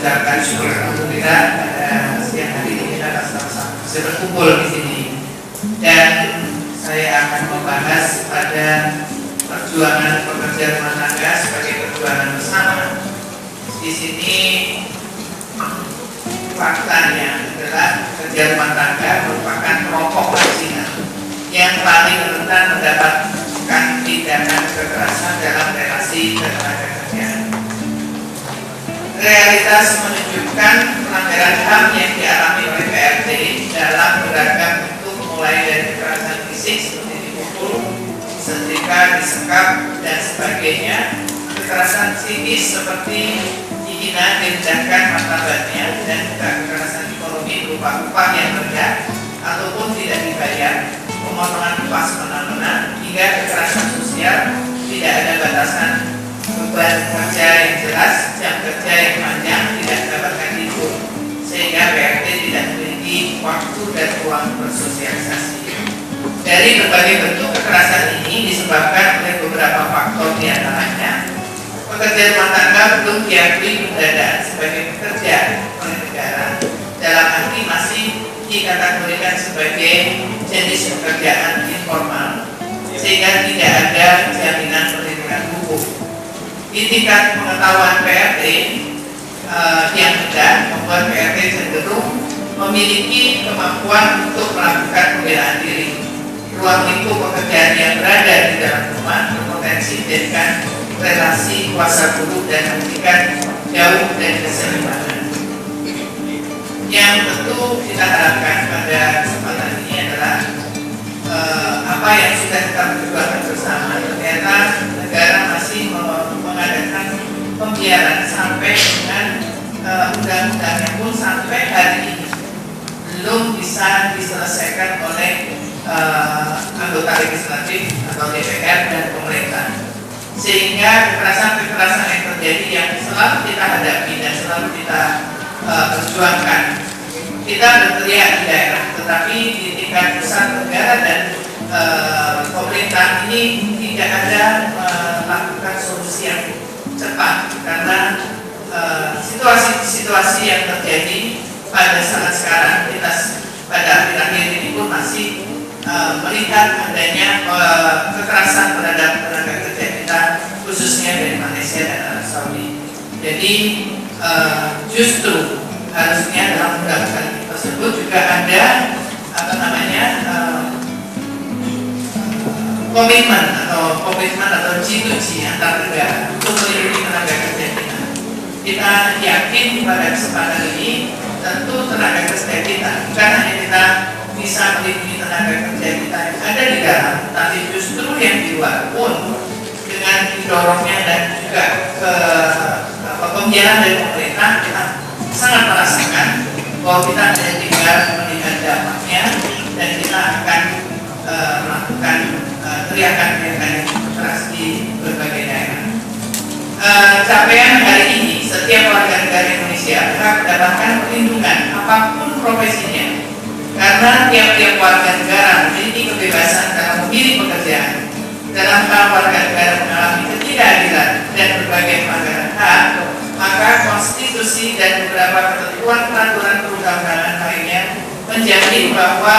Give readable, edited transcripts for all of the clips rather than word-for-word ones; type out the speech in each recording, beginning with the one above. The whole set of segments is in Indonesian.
mengucapkan syukur alhamdulillah pada siang hari ini kita sama-sama bisa berkumpul di sini, dan saya akan membahas pada perjuangan pekerja rumah tangga sebagai perjuangan bersama. Di sini faktanya adalah pekerja rumah tangga merupakan kelompok marginal yang paling rentan mendapatkan tindakan kekerasan dalam relasi tenaga kerja. Realitas menunjukkan pelanggaran HAM yang dialami oleh PRT dalam beragam bentuk, mulai dari kekerasan fisik seperti dipukul, setrika, disekap, dan sebagainya, kekerasan psikis seperti dihina, direndahkan martabatnya, dan juga kekerasan ekonomi berupa upah yang rendah ataupun tidak dibayar, pemotongan upah semena-mena, hingga kekerasan sosial, tidak ada batasan beban kerja yang jelas, jam kerja yang panjang, tidak mendapatkan libur, sehingga PRT tidak memiliki waktu dan ruang bersosialisasi. Dari berbagai bentuk kekerasan ini disebabkan oleh beberapa faktor, diantaranya pekerja rumah tangga belum diakui keberadaan sebagai pekerja oleh negara, dalam arti masih dikategorikan sebagai jenis pekerjaan informal, sehingga tidak ada jaminan perlindungan hukum. Di tingkat pengetahuan PRT yang rendah membuat PRT cenderung memiliki kemampuan untuk melakukan pembelaan diri. Ruang lingkup pekerjaan yang berada di dalam rumah berpotensi menjadikan relasi kuasa buruh dan memberikan jauh dari keseimbangan. Yang tentu kita harapkan pada kesempatan ini adalah apa yang sudah kita perjuangkan bersama. Ternyata negara masih mengadakan pembiaran sampai dengan undang-undangnya pun sampai hari ini belum bisa diselesaikan oleh anggota legislatif atau DPR dan pemerintah, sehingga kekerasan-kekerasan yang terjadi yang selalu kita hadapi dan selalu kita perjuangkan, kita berteriak di daerah, tetapi di tingkat pusat negara dan pemerintah ini tidak ada melakukan solusi yang cepat, karena situasi-situasi yang terjadi pada saat sekarang, kita pada akhir-akhir ini pun masih melihat adanya kekerasan terhadap tenaga kerja kita, khususnya dari Malaysia dan Arab Saudi. Jadi justru harusnya dalam undang-undang tersebut juga ada komitmen atau G2G antar negara untuk melindungi tenaga kerja kita. Kita yakin pada kesempatan ini tentu tenaga kerja kita bukan hanya kita bisa melindungi tenaga kerja kita yang ada di dalam, tapi justru yang di luar pun dengan didorongnya dan juga pembiaran dari pemerintah, kita sangat merasakan bahwa kita hanya tinggal melihat dampaknya, dan kita akan melakukan teriakan-teriakan yang keras di berbagai daerah. Capaian hari ini, setiap warga negara Indonesia berhak mendapatkan perlindungan apapun profesinya, karena tiap-tiap warga negara memiliki kebebasan dalam memilih pekerjaan. Dalam hal warga negara mengalami ketidakadilan dan berbagai pelanggaran hak, maka konstitusi dan beberapa ketentuan peraturan perundang-undangan lainnya menjamin bahwa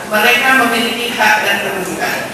mereka memiliki hak dan kedudukan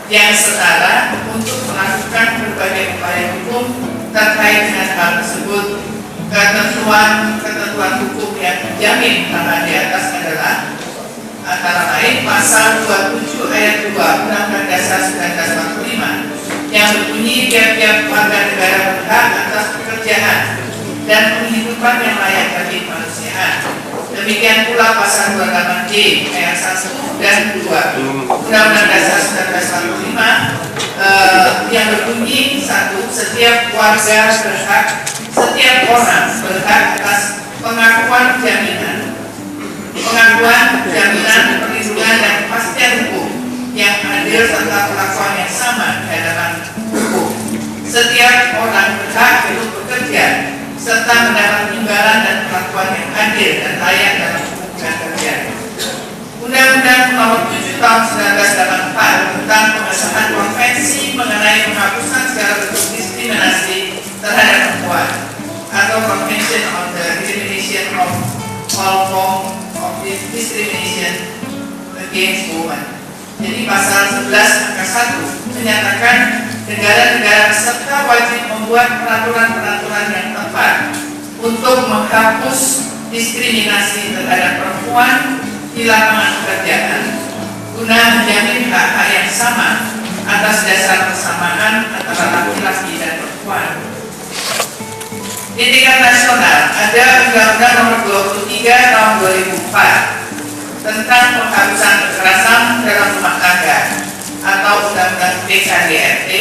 yang setara untuk melakukan berbagai upaya hukum terkait dengan hal tersebut. Ketentuan hukum yang menjamin hak di atas adalah antara lain pasal 27 ayat 2 Undang-Undang Dasar 1945 yang berbunyi tiap-tiap warga negara berhak atas pekerjaan dan penghidupan yang layak bagi kemanusiaan. Demikian pula pasal 28D ayat 1 dan 2 Undang-Undang Dasar 1945 yang berbunyi 1. Setiap orang berhak atas pengakuan jaminan, perlindungan dan kepastian hukum yang adil serta perlakuan yang sama di hadapan hukum. Setiap orang berhak untuk bekerja serta mendapat imbalan dan perlakuan yang adil dan layak dalam hubungan kerja. Undang-Undang Nomor 7 Tahun 1984 tentang pengesahan konvensi mengenai penghapusan segala bentuk diskriminasi terhadap perempuan atau Convention on the of all form of discrimination against women. Jadi pasal 11 angka 1 menyatakan negara-negara peserta wajib membuat peraturan-peraturan yang tepat untuk menghapus diskriminasi terhadap perempuan di lapangan pekerjaan guna menjamin hak-hak yang sama atas dasar persamaan antara laki-laki dan perempuan. Di tingkat nasional ada Undang-Undang Nomor 23 Tahun 2004 tentang penghapusan kekerasan dalam rumah tangga atau Undang-Undang PKDRT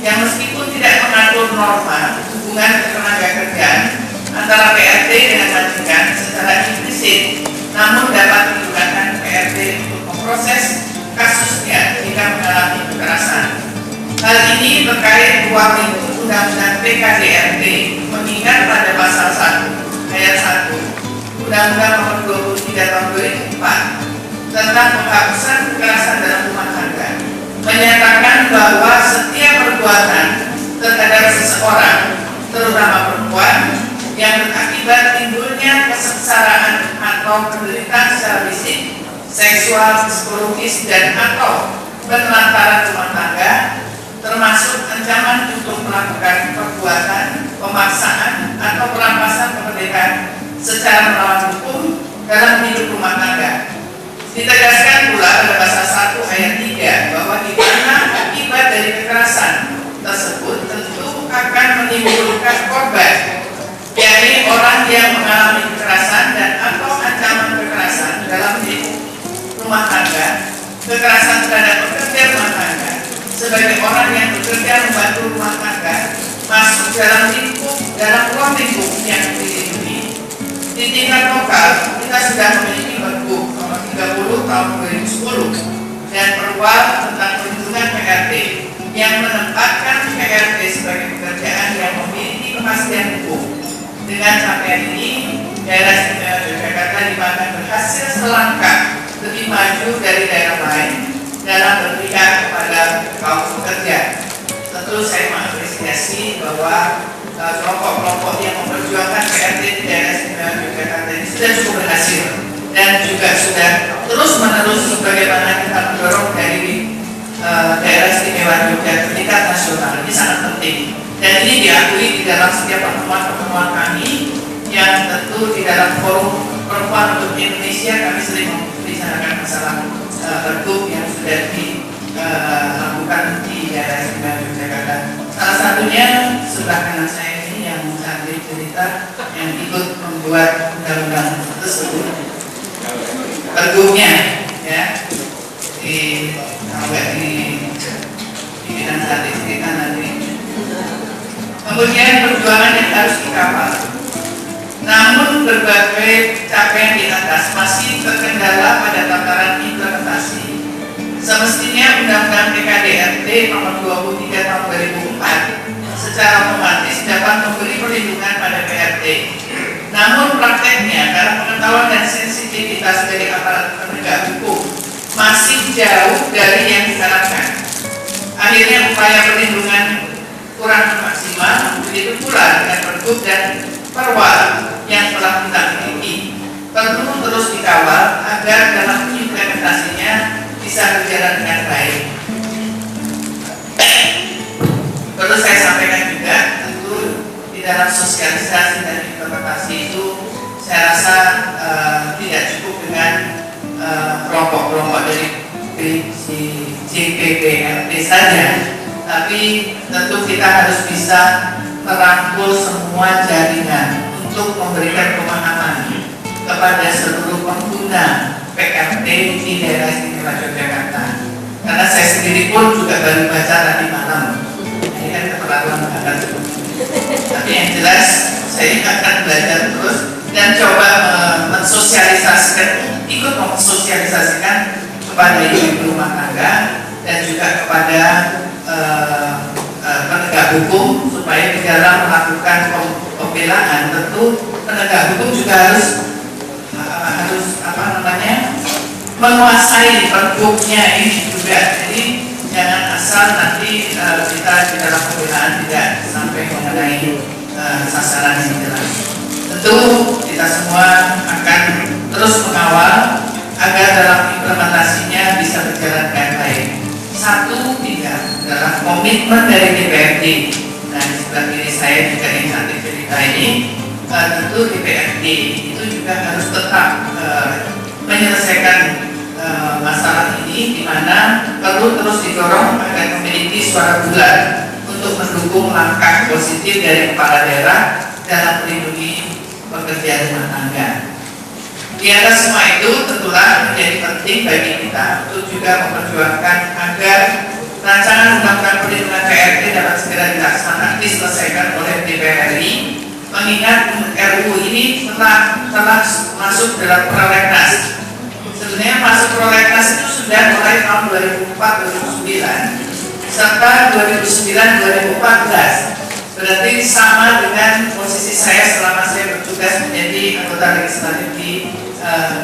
yang meskipun tidak mengatur norma hubungan ketenagakerjaan antara PRT dengan majikan secara implisit, namun dapat digunakan PRT untuk memproses kasusnya jika mengalami kekerasan. Hal ini terkait ruang lingkup Undang-Undang PKDRT mengingat pada pasal 1 ayat 1 Undang-Undang Nomor 23 Tahun 2004 tentang penghapusan kekerasan dalam rumah tangga menyatakan bahwa setiap perbuatan terhadap seseorang, terutama perempuan, yang berakibat timbulnya kesengsaraan atau penderitaan secara fisik, seksual, psikologis, dan atau penelantaran rumah tangga, termasuk ancaman untuk melakukan perbuatan, pemaksaan, atau perampasan kemerdekaan secara melawan hukum dalam hidup rumah tangga. Ditegaskan pula pada pasal 1 ayat 3 bahwa di mana akibat dari kekerasan tersebut tentu akan menimbulkan korban, yakni orang yang mengalami kekerasan dan atau ancaman kekerasan dalam hidup rumah tangga, kekerasan terhadap pekerja rumah tangga, sebagai orang yang bekerja membantu rumah tangga masuk dalam ruang lingkup yang dilindungi. Di tingkat lokal kita sudah memiliki Pergub Nomor 30 Tahun 2010 dan Perwal tentang perlindungan PRT yang menempatkan PRT sebagai pekerjaan yang memiliki kepastian hukum. Dengan capaian ini, daerah istimewa Yogyakarta dimakan berhasil selangkah lebih maju dari daerah lain dalam berpihak kepada kaum pekerja. Tentu saya mengapresiasi bahwa kelompok-kelompok yang memperjuangkan PRT di daerah istimewa Yogyakarta ini sudah cukup berhasil dan juga sudah terus-menerus sebagaimana kita mendorong dari daerah istimewa Yogyakarta tingkat nasional. Ini sangat penting dan ini diakui di dalam setiap pertemuan-pertemuan kami yang tentu di dalam forum perempuan untuk Indonesia kami sering membicarakan masalah Pergub yang sudah dilakukan di daerah istimewa Yogyakarta. Salah satunya sebelah kanan saya ini yang cantik cerita yang ikut membuat undang-undang tersebut. Pergubnya ya di bidang cantik cerita nanti. Kemudian perjuangan yang harus dikawal. Namun berbagai capaian di atas masih terkendala pada tataran implementasi. Semestinya Undang-Undang PKDRT Nomor 23 Tahun 2004 secara otomatis dapat memberi perlindungan pada PRT. Namun prakteknya karena pengetahuan dan sensitivitas dari aparat penegak hukum masih jauh dari yang diharapkan. Akhirnya upaya perlindungan kurang maksimal, begitu pula dengan Pergub dan Perwal yang telah kita miliki. Perlu terus dikawal agar dalam implementasinya bisa berjalan dengan baik. Perlu saya sampaikan juga, tentu di dalam sosialisasi dan implementasi itu saya rasa tidak cukup dengan kelompok-kelompok dari JPPRT saja, tapi tentu kita harus bisa merangkul semua jaringan untuk memberikan pemahaman kepada seluruh pengguna PRT di daerah istimewa Yogyakarta. Karena saya sendiri pun juga baru baca tadi malam. Ini kan keperluan banget. Tapi yang jelas saya akan belajar terus dan coba mensosialisasikan, ikut mensosialisasikan kepada ibu rumah tangga dan juga kepada penegak hukum supaya di dalam melakukan pembelaan tentu penegak hukum juga harus menguasai pergubnya ini juga. Jadi jangan asal nanti kita di dalam pembelaan tidak sampai mengenai sasaran yang jelas. Tentu di kita semua akan terus mengawal agar dalam implementasinya bisa berjalan dengan baik. Satu, tiga adalah komitmen dari DPRD. Nah, di sebelah kiri saya juga inisiatif cerita ini, tentu DPRD itu juga harus tetap menyelesaikan masalah ini, di mana perlu terus didorong agar memiliki suara bulat untuk mendukung langkah positif dari kepala daerah dalam melindungi pekerja rumah tangga. Di atas semua itu tentulah menjadi penting bagi kita untuk juga memperjuangkan agar rancangan undang-undang perlindungan PRT dapat segera diselesaikan oleh DPR RI, mengingat RUU ini telah masuk dalam prolegnas. Sebenarnya masuk prolegnas itu sudah mulai tahun 2004-2009 serta 2009-2014. Berarti sama dengan posisi saya selama saya bertugas menjadi anggota legislatif di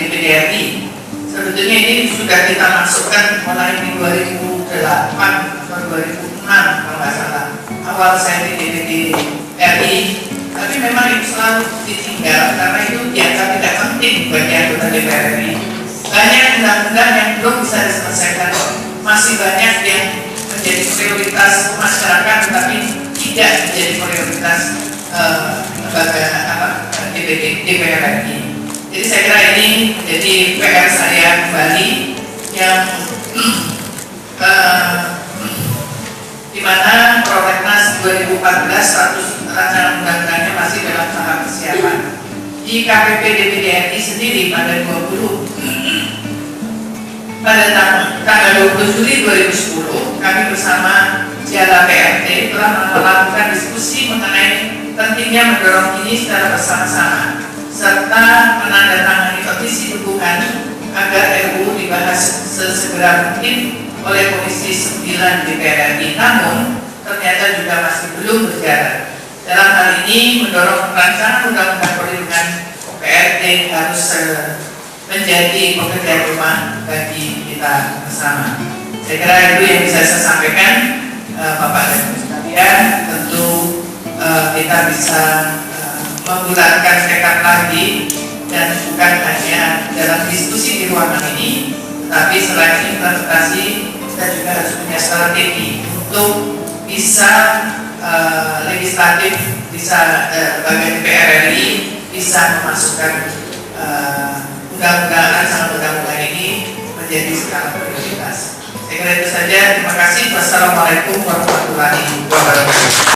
DPD RI. Sebetulnya ini sudah kita masukkan mulai di 2008 atau 2006 kalau nggak salah, awal saya di DPD RI. Tapi memang itu selalu ditinggal karena itu dianggap tidak penting bagi anggota DPR RI. Banyak undang-undang yang belum bisa diselesaikan, masih banyak yang menjadi prioritas masyarakat tetapi tidak menjadi prioritas lembaga DPR RI. Jadi saya kira ini menjadi PR saya kembali yang di mana prolegnas 2014 status rancangan undang-undangnya masih dalam tahap persiapan. Di KPP DPD RI sendiri pada tanggal 20 Juli 2010 kami bersama Jala PRT telah melakukan diskusi mengenai pentingnya mendorong ini secara bersama-sama serta menandatangani petisi dukungan agar RUU dibahas sesegera mungkin oleh Komisi 9 DPR RI. Namun ternyata juga masih belum berjalan. Dalam hal ini mendorong rancangan undang-undang perlindungan PRT harus menjadi pekerjaan rumah bagi kita bersama. Saya kira itu yang bisa saya sampaikan, Bapak dan Ibu sekalian. Tentu kita bisa membulatkan tekad lagi dan bukan hanya dalam diskusi di ruangan ini, tetapi selain implementasi kita juga harus punya strategi untuk bisa legislatif, bisa lembaga DPR RI bisa memasukkan rancangan undang-undang ini menjadi skala prioritas. Saya kira itu saja. Terima kasih. Wassalamualaikum warahmatullahi wabarakatuh.